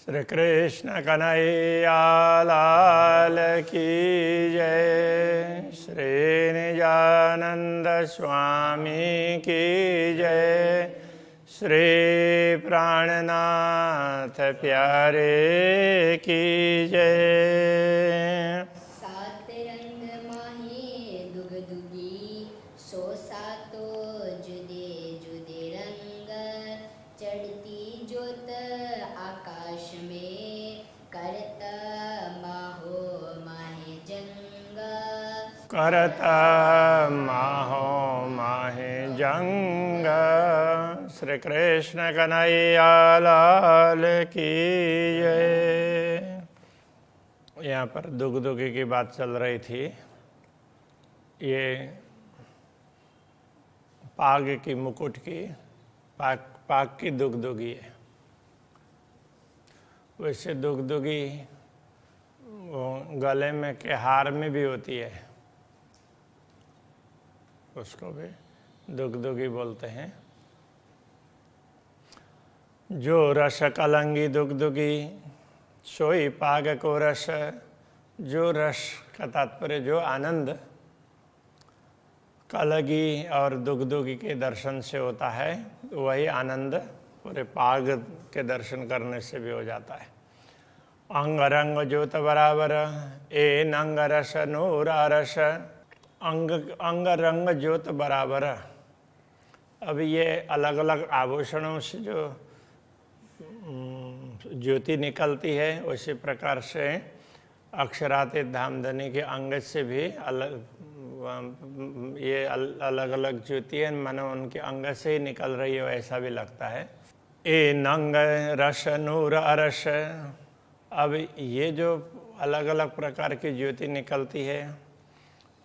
श्री कृष्ण कन्हैया लाल की जय। श्री निजानंद स्वामी की जय। श्री प्राणनाथ प्यारे की जय। सात रंग माहे दुग दुगी, सो सातो जुदे जुदे रंग। चढ़ती जोत आकाश में, करता माहो माहे जंग। करता माहो माहे जंग। श्री कृष्ण कन्हैया लाल की जय। यहाँ पर दुगदुगी की बात चल रही थी। ये पाग की मुकुट की पाग की दुगदुगी है। वैसे दुगदुगी गले में के हार में भी होती है, उसको भी दुगदुगी बोलते हैं। जो रस कलंगी दुगदुगी, सोई पाग को रस। जो रस का तात्पर्य जो आनंद कलगी और दुगदुगी के दर्शन से होता है, वही आनंद पूरे पाग के दर्शन करने से भी हो जाता है। अंग रंग ज्योत बराबर, ए नंग रस नूरा रस। अंग रंग ज्योत बराबर। अब ये अलग अलग आभूषणों से जो ज्योति निकलती है, उसी प्रकार से अक्षरातीत धामधनी के अंग से भी ये अलग अलग ज्योति है, मानो उनके अंग से ही निकल रही है, ऐसा भी लगता है। ए नंग रस नूर अरस। अब ये जो अलग अलग प्रकार की ज्योति निकलती है,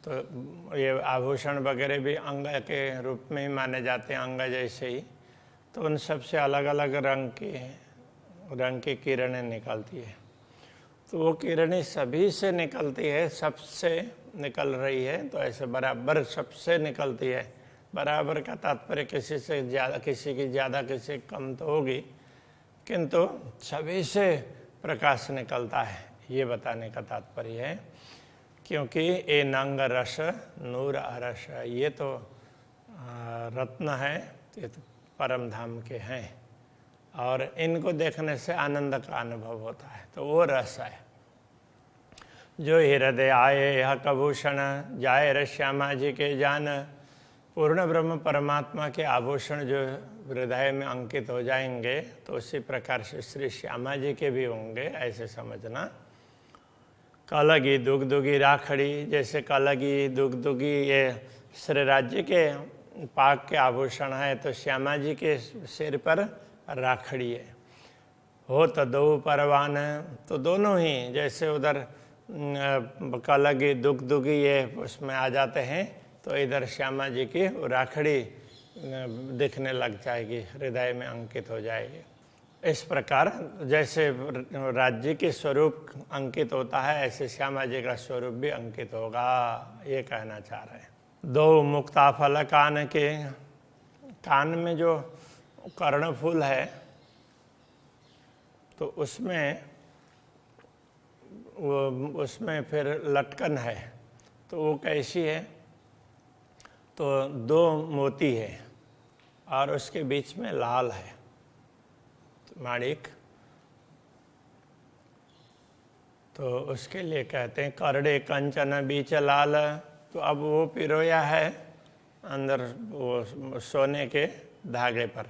तो ये आभूषण वगैरह भी अंग के रूप में ही माने जाते हैं, अंग जैसे ही। तो उन सबसे अलग अलग रंग की किरणें निकलती है। तो वो किरणें सभी से निकलती है, सबसे निकल रही है, तो ऐसे बराबर सबसे निकलती है। बराबर का तात्पर्य किसी से ज़्यादा, किसी की ज़्यादा, किसी कम तो होगी, किंतु सभी से प्रकाश निकलता है, ये बताने का तात्पर्य है। क्योंकि ए नंग रस नूर अरस, ये तो रत्न है, ये तो परम धाम के हैं, और इनको देखने से आनंद का अनुभव होता है, तो वो रस है। जो हृदय आए यह कभूषण, जाए रस श्यामा जी के जान। पूर्ण ब्रह्म परमात्मा के आभूषण जो हृदय में अंकित हो जाएंगे, तो उसी प्रकार से श्री श्यामा जी के भी होंगे, ऐसे समझना। कलगी दुगदुगी राखड़ी, जैसे कलगी दुगदुगी ये श्री राज्य के पाक के आभूषण है, तो श्यामा जी के सिर पर राखड़ी है। हो तो दो परवान, तो दोनों ही, जैसे उधर कलगी दुगदुगी ये उसमें आ जाते हैं, तो इधर श्यामा जी की राखड़ी दिखने लग जाएगी, हृदय में अंकित हो जाएगी। इस प्रकार जैसे राज्य के स्वरूप अंकित होता है, ऐसे श्यामा जी का स्वरूप भी अंकित होगा, ये कहना चाह रहे हैं। दो मुक्ता फल कान के, कान में जो कर्णफूल है, तो उसमें फिर लटकन है, तो वो कैसी है? तो दो मोती है और उसके बीच में लाल है माणिक, तो उसके लिए कहते हैं करड़े कंचन बीच लाल। तो अब वो पिरोया है अंदर वो सोने के धागे पर,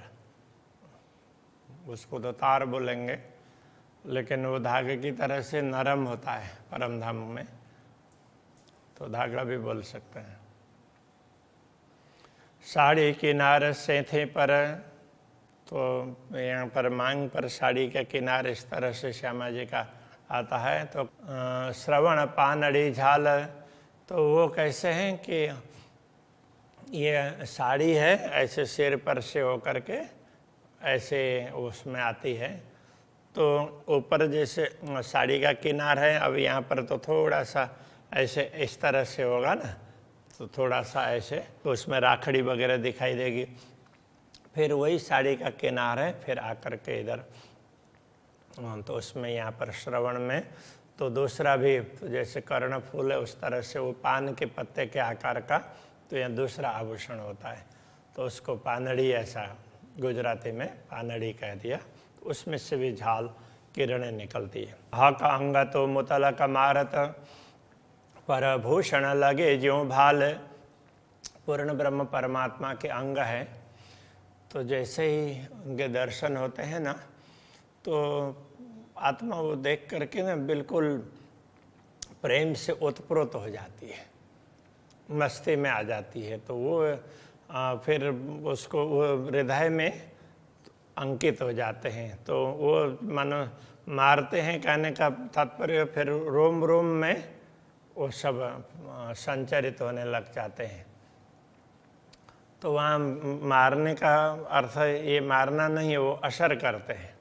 उसको तो तार बोलेंगे, लेकिन वो धागे की तरह से नरम होता है परम धाम में, तो धागा भी बोल सकते हैं। साड़ी किनारे सेंथे पर, तो यहाँ पर मांग पर साड़ी का किनार इस तरह से श्यामा जी का आता है। तो श्रवण पानड़ी झाल, तो वो कैसे हैं कि ये साड़ी है, ऐसे सिर पर से होकर के ऐसे उसमें आती है। तो ऊपर जैसे साड़ी का किनार है, अब यहाँ पर तो थोड़ा सा ऐसे इस तरह से होगा ना, तो थोड़ा सा ऐसे, तो उसमें राखड़ी वगैरह दिखाई देगी। फिर वही साड़ी का किनार है, फिर आकर के इधर तो उसमें यहाँ पर श्रवण में तो दूसरा भी, तो जैसे कर्ण फूल है उस तरह से वो पान के पत्ते के आकार का, तो यहाँ दूसरा आभूषण होता है, तो उसको पानड़ी, ऐसा गुजराती में पानड़ी कह दिया। तो उसमें से भी झाल किरणें निकलती है। हा का अंग तो मुतल का मारत, पर भूषण लगे ज्यों भाल। पूर्ण ब्रह्म परमात्मा के अंग है, तो जैसे ही उनके दर्शन होते हैं ना, तो आत्मा वो देख करके ना बिल्कुल प्रेम से ओतप्रोत हो जाती है, मस्ती में आ जाती है। तो वो फिर उसको वो हृदय में अंकित हो जाते हैं। तो वो मानो मारते हैं, कहने का तात्पर्य फिर रोम रोम में वो सब संचरित होने लग जाते हैं। तो वहाँ मारने का अर्थ ये मारना नहीं, वो असर करते हैं।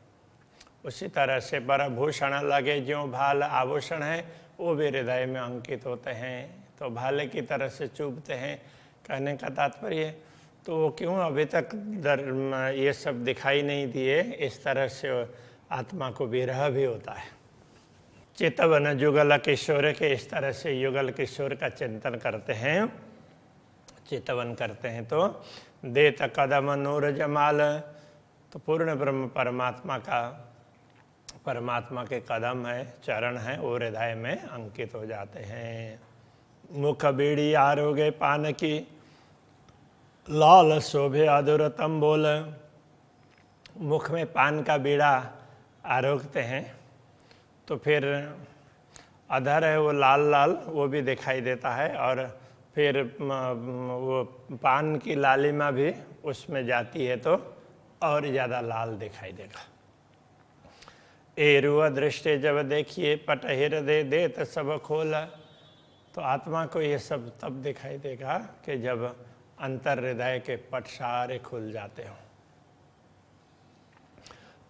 उसी तरह से परभूषण लगे ज्यों भाल, आभूषण है वो भी हृदय में अंकित होते हैं, तो भाले की तरह से चुभते हैं। कहने का तात्पर्य तो वो क्यों अभी तक ये सब दिखाई नहीं दिए, इस तरह से आत्मा को विरह भी होता है। चितवन जुगल किशोर के, इस तरह से युगल किशोर का चिंतन करते हैं, चितवन करते हैं। तो देत कदम नूर जमाल, तो पूर्ण ब्रह्म परमात्मा के कदम है, चरण है, वो हृदय में अंकित हो जाते हैं। मुख बीड़ी आरोगे पान की, लाल शोभे अधुर तंबोल। मुख में पान का बीड़ा आरोगते हैं तो फिर अधर है वो लाल लाल, वो भी दिखाई देता है, और फिर वो पान की लालिमा भी उसमें जाती है तो और ज़्यादा लाल दिखाई देगा। एरुआ दृष्टि जब देखिए पट हृदय देत सब खोला, तो आत्मा को ये सब तब दिखाई देगा कि जब अंतर हृदय के पट सारे खुल जाते हों।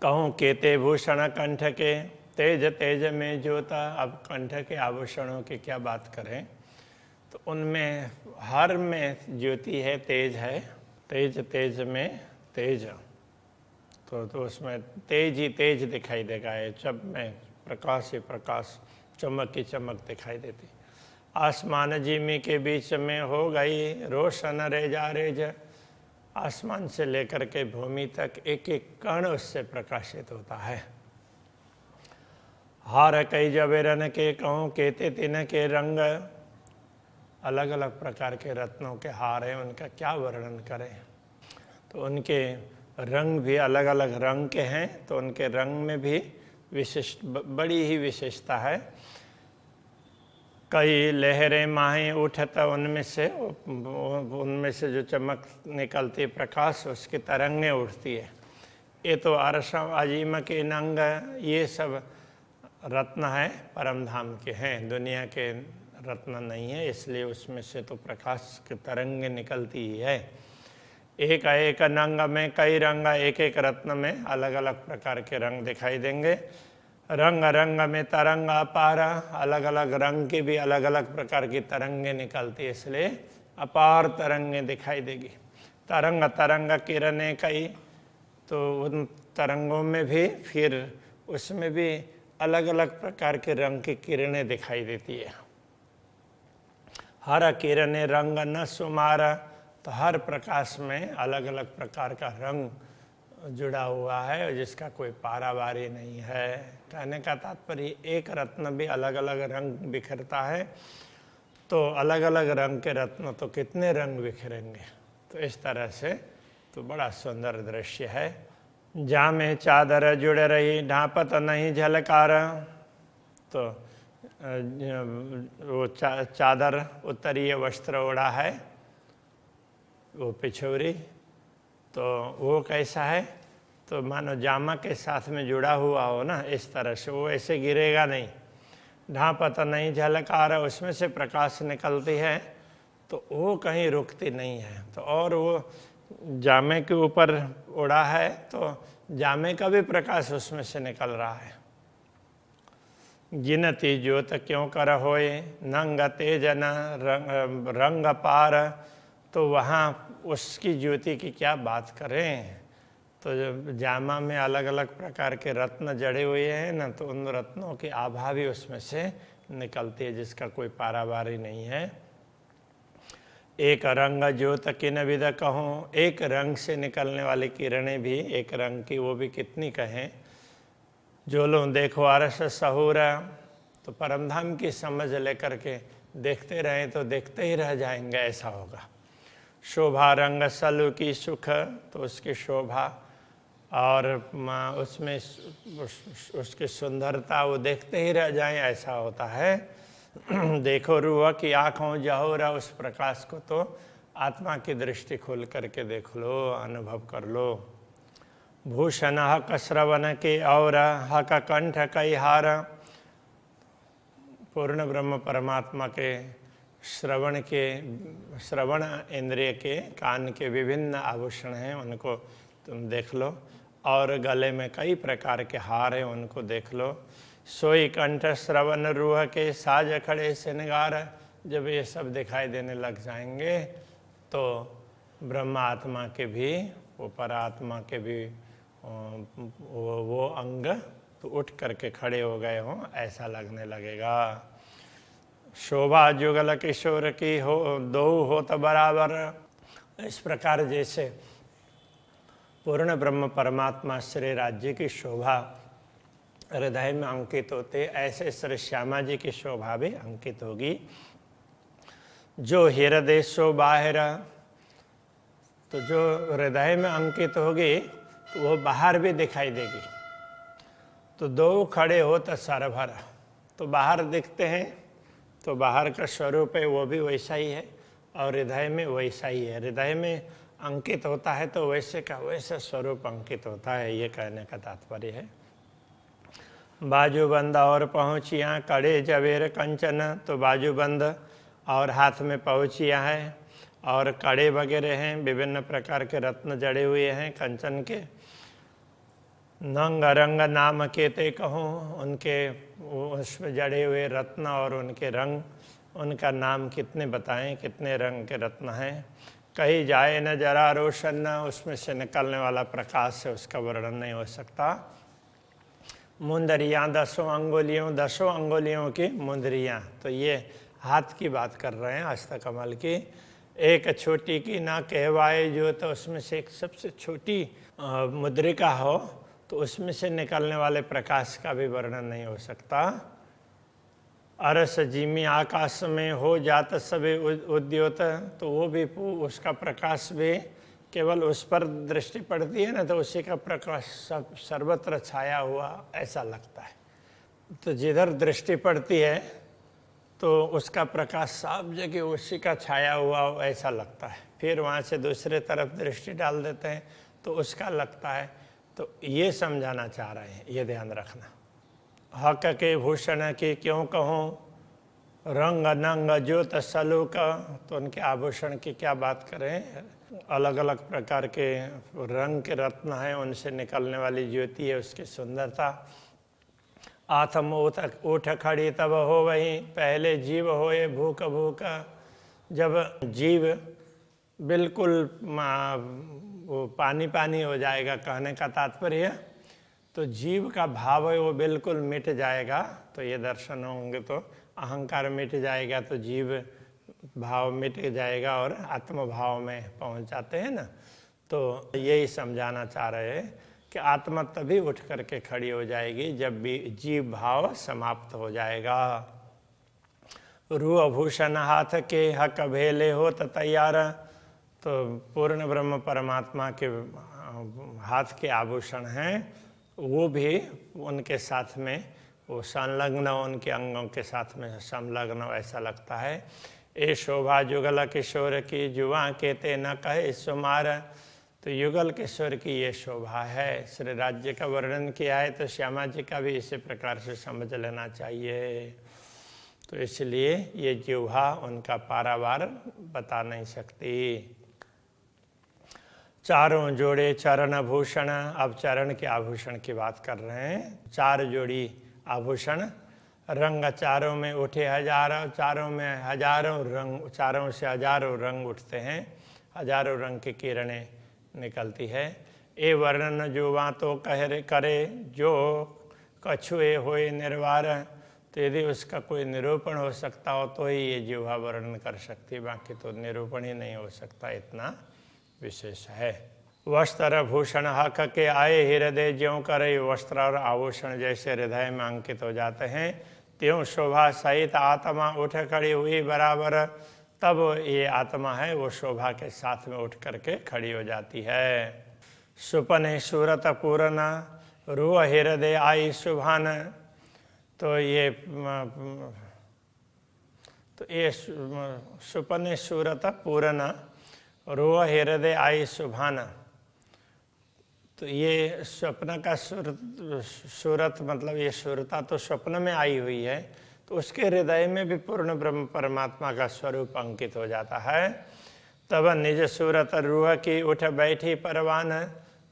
कहूँ केते भूषण कंठ के, तेज तेज में ज्योता। अब कंठ के आभूषणों की क्या बात करें, तो उनमें हर में ज्योति है, तेज है, तेज तेज में तेज, तो उसमें तेज ही तेज दिखाई देगा। सब में प्रकाश ही प्रकाश, चमक की चमक दिखाई देती। आसमान जिमी के बीच में हो गई रोशन रेजा रेज। आसमान से लेकर के भूमि तक एक एक कण उससे प्रकाशित होता है। हार कई जबेरन के कहूँ केते तिन के रंग। अलग अलग प्रकार के रत्नों के हार हैं, उनका क्या वर्णन करें। तो उनके रंग भी अलग अलग रंग के हैं, तो उनके रंग में भी विशिष्ट बड़ी ही विशेषता है। कई लहरें माहें उठत, उनमें से जो चमक निकलती प्रकाश, उसकी तरंगें उठती है। ये तो अरसम अजीम के नंग, ये सब रत्न है, परम धाम के हैं, दुनिया के रत्न नहीं है, इसलिए उसमें से तो प्रकाश की तरंगें निकलती ही है। एक एक नंग में कई रंग, एक एक रत्न में अलग अलग प्रकार के रंग दिखाई देंगे। रंग रंग में तरंग अपार, अलग अलग रंग की भी अलग अलग प्रकार की तरंगें निकलती है, इसलिए अपार तरंगें दिखाई देगी। तरंग तरंग किरणें कई, तो उन तरंगों में भी फिर उसमें भी अलग अलग प्रकार के रंग की किरणें दिखाई देती है। हर किरणें रंग न सुमार, तो हर प्रकाश में अलग अलग प्रकार का रंग जुड़ा हुआ है, जिसका कोई पारावारी नहीं है। कहने का तात्पर्य एक रत्न भी अलग अलग रंग बिखरता है, तो अलग अलग रंग के रत्न तो कितने रंग बिखरेंगे। तो इस तरह से तो बड़ा सुंदर दृश्य है। जामे चादर जुड़ रही ढांपत नहीं झलकार, तो वो चादर उत्तरीय वस्त्र ओढ़ा है, वो पिछोरी, तो वो कैसा है, तो मानो जामा के साथ में जुड़ा हुआ हो ना, इस तरह से वो ऐसे गिरेगा नहीं। ढांपत नहीं झलकार, उसमें से प्रकाश निकलती है, तो वो कहीं रुकती नहीं है। तो और वो जामे के ऊपर उड़ा है, तो जामे का भी प्रकाश उसमें से निकल रहा है। गिनती ज्योत क्यों कर होए, नंग तेज न रंग पार, तो वहाँ उसकी ज्योति की क्या बात करें। तो जब जामा में अलग अलग प्रकार के रत्न जड़े हुए हैं ना, तो उन रत्नों की आभा भी उसमें से निकलती है, जिसका कोई पारावार ही नहीं है। एक रंग ज्योत किन विद कहूँ, एक रंग से निकलने वाली किरणें भी, एक रंग की वो भी कितनी कहें। जो लोग देखो अरस सहूरा, तो परमधाम की समझ लेकर के देखते रहें तो देखते ही रह जाएंगे, ऐसा होगा। शोभा रंग सलु की सुख, तो उसकी शोभा और उसमें उसकी सुंदरता वो देखते ही रह जाएं, ऐसा होता है। देखो रूह की आँखों जहोरा, उस प्रकाश को तो आत्मा की दृष्टि खोल करके देख लो, अनुभव कर लो। भूषण हक श्रवण के और हक कंठ कई हार, पूर्ण ब्रह्म परमात्मा के श्रवण इंद्रिय के, कान के विभिन्न आभूषण हैं, उनको तुम देख लो। और गले में कई प्रकार के हार हैं, उनको देख लो। सोई कंठ श्रवण रूह के साज खड़े श्रृंगार, जब ये सब दिखाई देने लग जाएंगे तो ब्रह्म आत्मा के भी, वो परात्मा के भी वो अंग तो उठ करके खड़े हो गए हों, ऐसा लगने लगेगा। शोभा जुगल किशोर की हो, दो हो तो बराबर। इस प्रकार जैसे पूर्ण ब्रह्म परमात्मा श्री राज्य की शोभा हृदय में अंकित होते, ऐसे श्री श्यामा जी की शोभा भी अंकित होगी। जो हृदय सो बाहर, तो जो हृदय में अंकित होगी तो वो बाहर भी दिखाई देगी। तो दो खड़े हो तो सरभर, तो बाहर दिखते हैं, तो बाहर का स्वरूप है वो भी वैसा ही है, और हृदय में वैसा ही है। हृदय में अंकित होता है तो वैसे का वैसा स्वरूप अंकित होता है, ये कहने का तात्पर्य है। बाजूबंद और पहुँचियाँ कड़े जवेर कंचन, तो बाजूबंद और हाथ में पहुँचियाँ हैं और कड़े वगैरह हैं, विभिन्न प्रकार के रत्न जड़े हुए हैं कंचन के। नंग रंग नाम के ते कहूँ, उनके उसमें जड़े हुए रत्न और उनके रंग, उनका नाम कितने बताएं, कितने रंग के रत्न हैं। कहीं जाए न जरा रोशन न, उसमें से निकलने वाला प्रकाश है, उसका वर्णन नहीं हो सकता। मुंदरियाँ 10 अंगुलियों की मुंदरियाँ, तो ये हाथ की बात कर रहे हैं, हस्तकमल की। एक छोटी की ना कहवाए जो, तो उसमें से एक सबसे छोटी मुद्रिका हो तो उसमें से निकलने वाले प्रकाश का भी वर्णन नहीं हो सकता। अरस जिमी आकाश में हो जात सभी उद्योत, तो वो भी उसका प्रकाश भी केवल उस पर दृष्टि पड़ती है ना, तो उसी का प्रकाश सर्वत्र छाया हुआ ऐसा लगता है। तो जिधर दृष्टि पड़ती है तो उसका प्रकाश सब जगह उसी का छाया हुआ ऐसा लगता है। फिर वहाँ से दूसरे तरफ दृष्टि डाल देते हैं तो उसका लगता है। तो ये समझाना चाह रहे हैं, ये ध्यान रखना। हक के भूषण की क्यों कहूँ, रंग नंग ज्योत सलूक, तो उनके आभूषण की क्या बात करें। अलग अलग प्रकार के रंग के रत्न हैं, उनसे निकलने वाली ज्योति है, उसकी सुंदरता। आत्म उठ खड़ी तब हो वही, पहले जीव होए भूख भूख। जब जीव बिल्कुल वो पानी पानी हो जाएगा, कहने का तात्पर्य, तो जीव का भाव है वो बिल्कुल मिट जाएगा। तो ये दर्शन होंगे तो अहंकार मिट जाएगा, तो जीव भाव मिट जाएगा और आत्म भाव में पहुंच जाते हैं ना। तो यही समझाना चाह रहे हैं कि आत्मा तभी उठ करके खड़ी हो जाएगी जब भी जीव भाव समाप्त हो जाएगा। रूह भूषण हाथ के हक भेले हो तो तैयार, तो पूर्ण ब्रह्म परमात्मा के हाथ के आभूषण हैं, वो भी उनके साथ में वो संलग्न, उनके अंगों के साथ में संलग्न ऐसा लगता है। ए शोभा जुगल किशोर की जुआ कहते न कहे सुमार, तो युगल किशोर की ये शोभा है। श्री राज्य का वर्णन किया है तो श्यामा जी का भी इसी प्रकार से समझ लेना चाहिए। तो इसलिए ये जिह्वा उनका पारावार बता नहीं सकती। चारों जोड़े चरण भूषण, अब चरण के आभूषण की बात कर रहे हैं। 4 जोड़ी आभूषण, रंग चारों में उठे हजारों, चारों में हजारों रंग, चारों से हजारों रंग उठते हैं, हजारों रंग की किरणें निकलती है। ए वर्णन जुवा तो कह करे जो कछुए होए निर्वार। तो यदि उसका कोई निरूपण हो सकता हो तो ही ये जिह्वा वर्णन कर सकती, बाकी तो निरूपण ही नहीं हो सकता, इतना विशेष है। वस्त्र भूषण हक के आए हृदय ज्यों करे, वस्त्र और आभूषण जैसे हृदय में अंकित हो जाते हैं त्यों शोभा सहित आत्मा उठ खड़ी हुई बराबर। तब ये आत्मा है वो शोभा के साथ में उठ करके खड़ी हो जाती है। सुपने सूरत पूर्ण रूह हृदय आई सुभान। तो ये सुपने सूरत पूर्ण रूह हृदय आई सुभान। तो ये स्वप्न का सूरत मतलब ये सूरता तो स्वप्न में आई हुई है, तो उसके हृदय में भी पूर्ण ब्रह्म परमात्मा का स्वरूप अंकित हो जाता है। तब निज सूरत रूह की उठ बैठी परवान।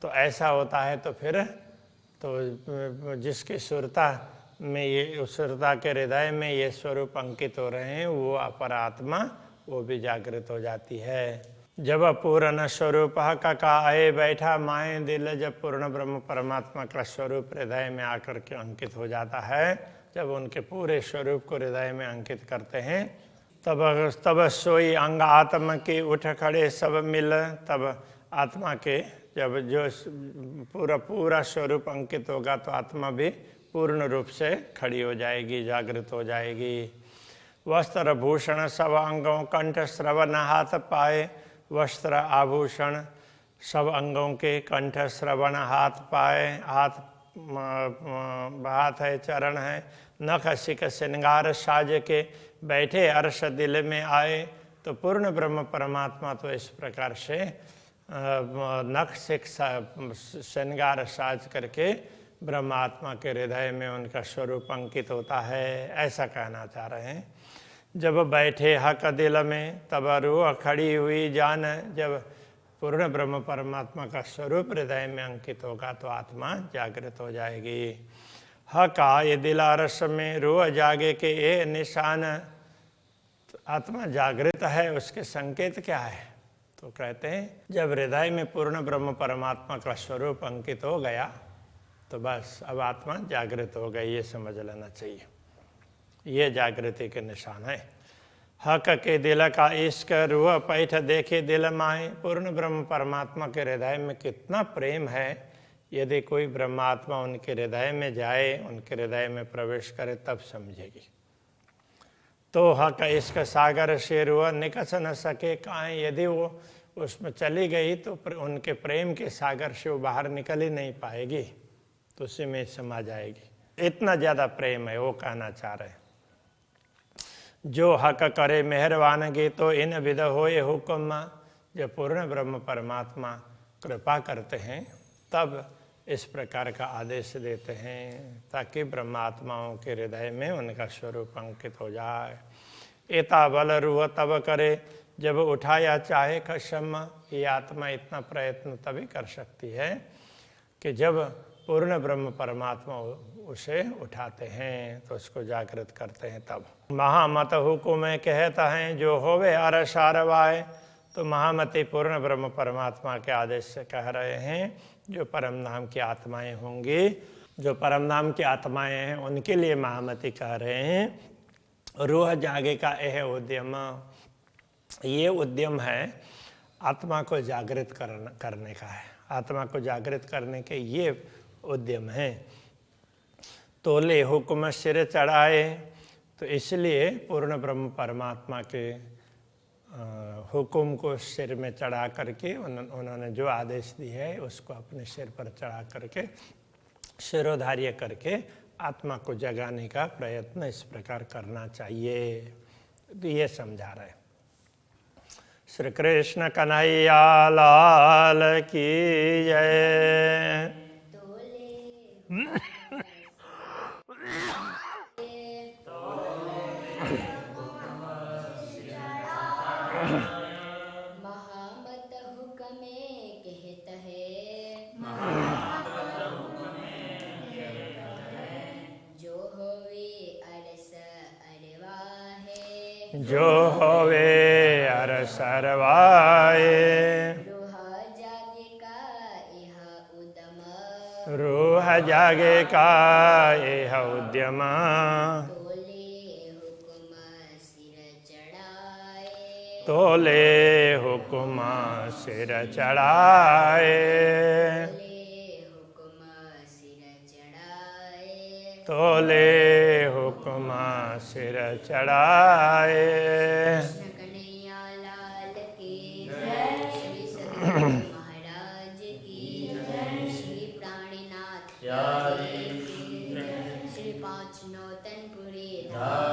तो ऐसा होता है तो फिर तो जिसकी सुरता में ये उस सुरता के हृदय में ये स्वरूप अंकित हो रहे हैं वो अपर आत्मा वो भी जागृत हो जाती है। जब पूर्ण स्वरूप का आए बैठा माए दिल। जब पूर्ण ब्रह्म परमात्मा का स्वरूप हृदय में आकर के अंकित हो जाता है, जब उनके पूरे स्वरूप को हृदय में अंकित करते हैं तब सोई अंग आत्मा के उठ खड़े सब मिल। तब आत्मा के जब जो पूरा स्वरूप अंकित होगा तो आत्मा भी पूर्ण रूप से खड़ी हो जाएगी, जागृत हो जाएगी। वस्त्र भूषण सब अंगों कंठ श्रवण हाथ पाए। वस्त्र आभूषण सब अंगों के कंठ श्रवण हाथ पाए। हाथ है, चरण है, नख सिक श्रृंगार साज के बैठे अर्श दिल में आए। तो पूर्ण ब्रह्म परमात्मा तो इस प्रकार से नख सिक श्रृंगार साज करके ब्रह्मात्मा के हृदय में उनका स्वरूप अंकित होता है, ऐसा कहना चाह रहे हैं। जब बैठे हक दिल में तब रूह खड़ी हुई जान। जब पूर्ण ब्रह्म परमात्मा का स्वरूप हृदय में अंकित होगा तो आत्मा जागृत हो जाएगी। हक आए दिल रस में रूह जागे के ये निशान। तो आत्मा जागृत है, उसके संकेत क्या है? तो कहते हैं जब हृदय में पूर्ण ब्रह्म परमात्मा का स्वरूप अंकित हो गया तो बस अब आत्मा जागृत हो गई, ये समझ लेना चाहिए। ये जागृति के निशान है। हक के दिल का इश्क रूह पैठ देखे दिल माए। पूर्ण ब्रह्म परमात्मा के हृदय में कितना प्रेम है, यदि कोई ब्रह्मात्मा उनके हृदय में जाए, उनके हृदय में प्रवेश करे तब समझेगी। तो हक इश्क सागर से रूह निकस न सके काहे। यदि वो उसमें चली गई तो उनके प्रेम के सागर से वो बाहर निकल ही नहीं पाएगी, तो उसी में समा जाएगी। इतना ज़्यादा प्रेम है, वो कहना चाह रहे हैं। जो हक करे मेहरबान गे तो इन विध होए हुक्म। जब पूर्ण ब्रह्म परमात्मा कृपा करते हैं तब इस प्रकार का आदेश देते हैं ताकि ब्रह्मात्माओं के हृदय में उनका स्वरूप अंकित हो जाए। एता बल रूह तब करे जब उठाया चाहे कसम। ये आत्मा इतना प्रयत्न तभी कर सकती है कि जब पूर्ण ब्रह्म परमात्मा उसे उठाते हैं तो उसको जागृत करते हैं तब। महामत हुकुम कहता है जो होवे अरस आरवाए। तो महामति पूर्ण ब्रह्म परमात्मा के आदेश से कह रहे हैं जो परम नाम की आत्माएं होंगी, जो परम नाम की आत्माएं हैं उनके लिए महामति कह रहे हैं। रूह जागे का यह उद्यम, ये उद्यम है आत्मा को जागृत करने का है। आत्मा को जागृत करने के ये उद्यम है। तोले हुक्म सिर चढ़ाए। तो इसलिए पूर्ण ब्रह्म परमात्मा के हुक्म को सिर में चढ़ा करके उन्होंने जो आदेश दिए है उसको अपने सिर पर चढ़ा करके शिरोधार्य करके आत्मा को जगाने का प्रयत्न इस प्रकार करना चाहिए। तो ये समझा रहे। श्री कृष्ण कन्हैया लाल की जय। महामत हुक्मे कहत है जो होवे अरस अरवाहे। जो होवे अरस अरवाए। रूह जागे का यह रूह जागे का यह उद्यम तोले हुक्म सिर चढ़ाए तोले हुक्म सिर चढ़ाए कृष्ण कन्हैया लाल की जय। श्री सद्गुरु महाराज की जय। श्री प्राणीनाथ की जय। श्री पाँच नौतनपुरी धाम